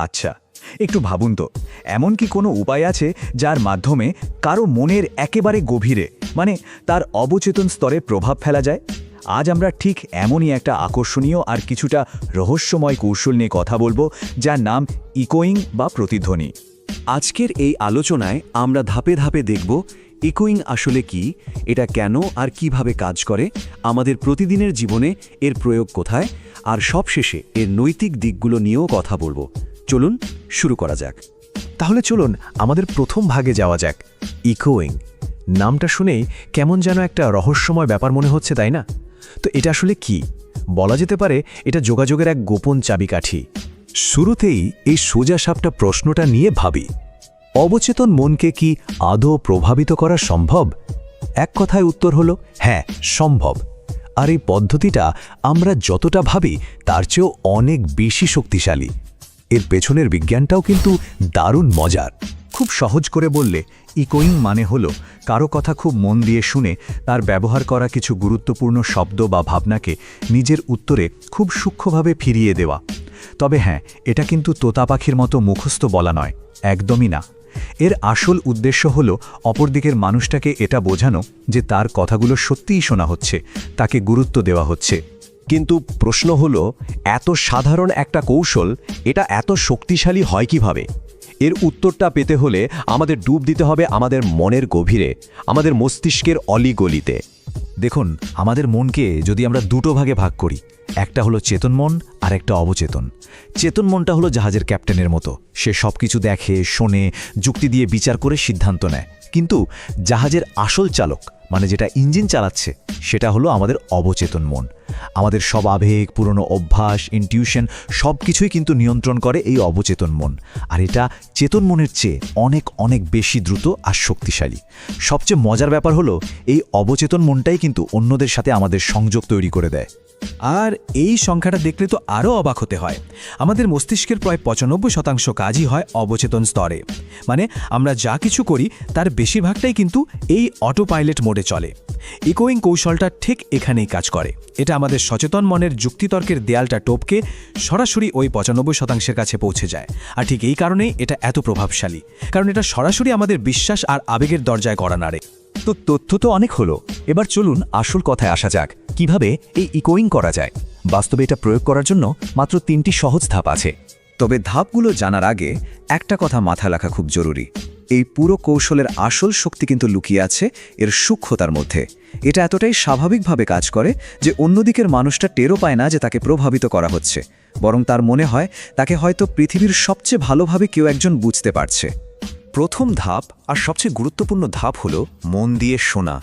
আচ্ছা, একটু ভাবুন তো, এমন কি কোনো উপায় আছে যার মাধ্যমে কারো মনের একেবারে গভীরে, মানে তার অবচেতন স্তরে প্রভাব ফেলা যায়? আজ আমরা ঠিক এমনই একটা আকর্ষণীয় আর কিছুটা রহস্যময় কৌশল নিয়ে কথা বলবো, যার নাম ইকোয়িং বা প্রতিধ্বনি। আজকের এই আলোচনায় আমরা ধাপে ধাপে দেখব ইকোয়িং আসলে কি, এটা কেন আর কিভাবে কাজ করে, আমাদের প্রতিদিনের জীবনে এর প্রয়োগ কোথায়, আর সবশেষে এর নৈতিক দিকগুলো নিয়েও কথা বলবো। চলুন শুরু করা যাক। তাহলে চলুন আমাদের প্রথম ভাগে যাওয়া যাক। ইকোয়িং নামটা শুনেই কেমন যেন একটা রহস্যময় ব্যাপার মনে হচ্ছে, তাই না? তো এটা আসলে কি? বলা যেতে পারে এটা যোগাযোগের এক গোপন চাবিকাঠি। শুরুতেই এই সোজাসাপটা প্রশ্নটা নিয়ে ভাবি, অবচেতন মনকে কি আদৌ প্রভাবিত করা সম্ভব? এক কথায় উত্তর হলো হ্যাঁ, সম্ভব। আর এই পদ্ধতিটা আমরা যতটা ভাবি তার চেয়েও অনেক বেশি শক্তিশালী। এর পেছনের বিজ্ঞানটাও কিন্তু দারুণ মজার। খুব সহজ করে বললে, ইকোয়িং মানে হলো কারো কথা খুব মন দিয়ে শুনে তার ব্যবহার করা কিছু গুরুত্বপূর্ণ শব্দ বা ভাবনাকে নিজের উত্তরে খুব সূক্ষ্মভাবে ফিরিয়ে দেওয়া। তবে হ্যাঁ, এটা কিন্তু তোতা পাখির মতো মুখস্থ বলা নয়, একদমই না। এর আসল উদ্দেশ্য হলো অপরদিকের মানুষটাকে এটা বোঝানো যে তার কথাগুলো সত্যিই শোনা হচ্ছে, তাকে গুরুত্ব দেওয়া হচ্ছে। কিন্তু প্রশ্ন হলো, এত সাধারণ একটা কৌশল এটা এত শক্তিশালী হয় কিভাবে? এর উত্তরটা পেতে হলে আমাদের ডুব দিতে হবে আমাদের মনের গভীরে, আমাদের মস্তিষ্কের অলিগলিতে। দেখুন, আমাদের মনকে যদি আমরা দুটো ভাগে ভাগ করি, একটা হলো চেতন মন আর একটা অবচেতন। চেতন মনটা হলো জাহাজের ক্যাপ্টেনের মতো, সে সব কিছু দেখে, শোনে, যুক্তি দিয়ে বিচার করে সিদ্ধান্ত নেয়। কিন্তু জাহাজের আসল চালক, মানে যেটা ইঞ্জিন চালাচ্ছে, সেটা হলো আমাদের অবচেতন মন। আমাদের সব আবেগ, পুরনো অভ্যাস, ইনটিউশন সব কিছুই কিন্তু নিয়ন্ত্রণ করে এই অবচেতন মন। আর এটা চেতন মনের চেয়ে অনেক অনেক বেশি দ্রুত আর শক্তিশালী। সবচেয়ে মজার ব্যাপার হলো এই অবচেতন মনটাই কিন্তু অন্যদের সাথে আমাদের সংযোগ তৈরি করে দেয়। আর এই সংখ্যাটা দেখলে তো আরও অবাক হতে হয়। আমাদের মস্তিষ্কের প্রায় 95% কাজই হয় অবচেতন স্তরে। মানে আমরা যা কিছু করি তার বেশিরভাগটাই কিন্তু এই অটো পাইলট মোডে চলে। ইকোয়িং কৌশলটা ঠিক এখানেই কাজ করে। এটা আমাদের সচেতন মনের যুক্তিতর্কের দেয়ালটা টপকে সরাসরি ওই 95%-এর কাছে পৌঁছে যায়। আর ঠিক এই কারণেই এটা এত প্রভাবশালী, কারণ এটা সরাসরি আমাদের বিশ্বাস আর আবেগের দরজায় কড়া নাড়ে। তো তথ্য তো অনেক হলো, এবার চলুন আসল কথায় আসা যাক, কিভাবে এই ইকোয়িং করা যায়। বাস্তবে এটা প্রয়োগ করার জন্য মাত্র 3টি সহজ ধাপ আছে। তবে ধাপগুলো জানার আগে একটা কথা মাথায় রাখা খুব জরুরি। এই পুরো কৌশলের আসল শক্তি কিন্তু লুকিয়ে আছে এর সূক্ষ্মতার মধ্যে। এটা এতটাই স্বাভাবিকভাবে কাজ করে যে অন্যদিকের মানুষটা টেরও পায় না যে তাকে প্রভাবিত করা হচ্ছে, বরং তার মনে হয় তাকে হয়তো পৃথিবীর সবচেয়ে ভালোভাবে কেউ একজন বুঝতে পারছে। প্রথম ধাপ আর সবচেয়ে গুরুত্বপূর্ণ ধাপ হলো মন দিয়ে শোনা।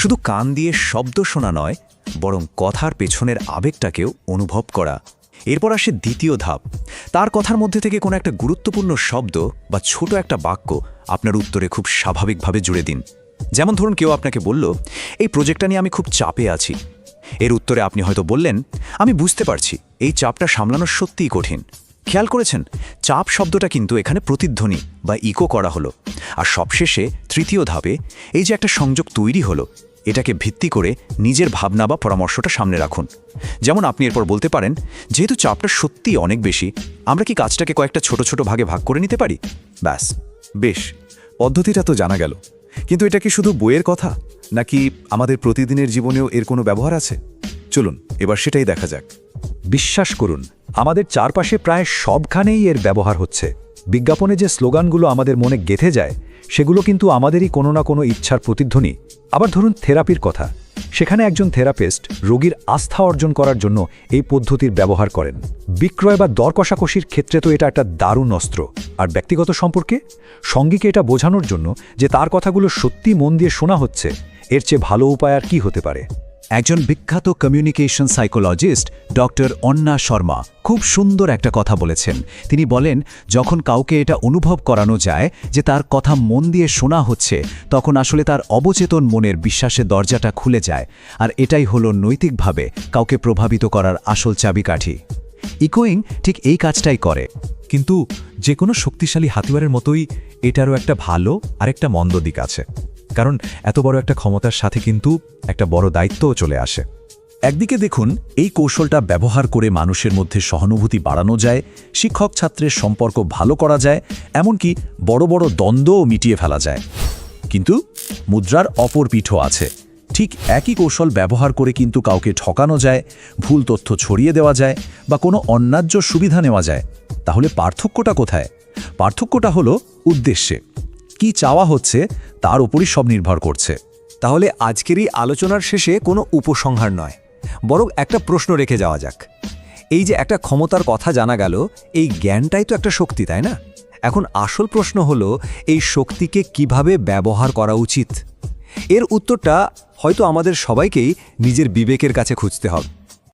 শুধু কান দিয়ে শব্দ শোনা নয়, বরং কথার পেছনের আবেগটাকেও অনুভব করা। এরপর আসে দ্বিতীয় ধাপ। তার কথার মধ্যে থেকে কোনো একটা গুরুত্বপূর্ণ শব্দ বা ছোট একটা বাক্য আপনার উত্তরে খুব স্বাভাবিকভাবে জুড়ে দিন। যেমন ধরুন, কেউ আপনাকে বলল, এই প্রজেক্টটা নিয়ে আমি খুব চাপে আছি। এর উত্তরে আপনি হয়তো বললেন, আমি বুঝতে পারছি, এই চাপটা সামলানো সত্যিই কঠিন। খেয়াল করেছেন, চাপ শব্দটা কিন্তু এখানে প্রতিধ্বনি বা ইকো করা হলো। আর সবশেষে তৃতীয় ধাপে এই যে একটা সংযোগ তৈরি হলো, এটাকে ভিত্তি করে নিজের ভাবনা বা পরামর্শটা সামনে রাখুন। যেমন আপনি এরপর বলতে পারেন, যেহেতু চাপটা সত্যিই অনেক বেশি, আমরা কি কাজটাকে কয়েকটা ছোট ছোট ভাগে ভাগ করে নিতে পারি? ব্যাস। বেশ, পদ্ধতিটা তো জানা গেল, কিন্তু এটা কি শুধু বইয়ের কথা, নাকি আমাদের প্রতিদিনের জীবনেও এর কোনো ব্যবহার আছে? চলুন এবার সেটাই দেখা যাক। বিশ্বাস করুন, আমাদের চারপাশে প্রায় সবখানেই এর ব্যবহার হচ্ছে। বিজ্ঞাপনে যে স্লোগানগুলো আমাদের মনে গেঁথে যায়, সেগুলো কিন্তু আমাদেরই কোনো না কোনো ইচ্ছার প্রতিধ্বনি। আবার ধরুন থেরাপির কথা, সেখানে একজন থেরাপিস্ট রোগীর আস্থা অর্জন করার জন্য এই পদ্ধতির ব্যবহার করেন। বিক্রয় বা দর কষাকষির ক্ষেত্রে তো এটা একটা দারুণ অস্ত্র। আর ব্যক্তিগত সম্পর্কে সঙ্গীকে এটা বোঝানোর জন্য যে তার কথাগুলো সত্যি মন দিয়ে শোনা হচ্ছে, এর চেয়ে ভালো উপায় আর কি হতে পারে? একজন বিখ্যাত communication psychologist doctor Anna Sharma খুব সুন্দর একটা কথা বলেছেন। তিনি বলেন, যখন কাউকে এটা অনুভব করানো যায় যে তার কথা মন দিয়ে শোনা হচ্ছে, তখন আসলে তার অবচেতন মনের বিশ্বাসের দরজাটা খুলে যায়। আর এটাই হলো নৈতিকভাবে কাউকে প্রভাবিত করার আসল চাবিকাঠি। ইকোয়িং ঠিক এই কাজটাই করে। কিন্তু যে কোনো শক্তিশালী হাতিয়ারের মতোই এটারও একটা ভালো আর একটা মন্দ দিক আছে। কারণ এত বড় একটা ক্ষমতার সাথে কিন্তু একটা বড় দায়িত্বও চলে আসে। একদিকে দেখুন এই কৌশলটা ব্যবহার করে মানুষের মধ্যে সহানুভূতি বাড়ানো যায়, শিক্ষক ছাত্রের সম্পর্ক ভালো করা যায়, এমনকি বড় বড় দ্বন্দ্বও মিটিয়ে ফেলা যায়। কিন্তু মুদ্রার অপর পিঠও আছে। ঠিক একই কৌশল ব্যবহার করে কিন্তু কাউকে ঠকানো যায়, ভুল তথ্য ছড়িয়ে দেওয়া যায় বা কোনো অন্যায্য সুবিধা নেওয়া যায়। তাহলে পার্থক্যটা কোথায়? পার্থক্যটা হলো উদ্দেশ্যে। কি চাওয়া হচ্ছে তার উপরই সব নির্ভর করছে। তাহলে আজকের এই আলোচনার শেষে কোনো উপসংহার নয়, বরং একটা প্রশ্ন রেখে যাওয়া যাক। এই যে একটা ক্ষমতার কথা জানা গেল, এই জ্ঞানটাই তো একটা শক্তি, তাই না? এখন আসল প্রশ্ন হলো, এই শক্তিকে কিভাবে ব্যবহার করা উচিত? এর উত্তরটা হয়তো আমাদের সবাইকেই নিজের বিবেকের কাছে খুঁজতে হবে।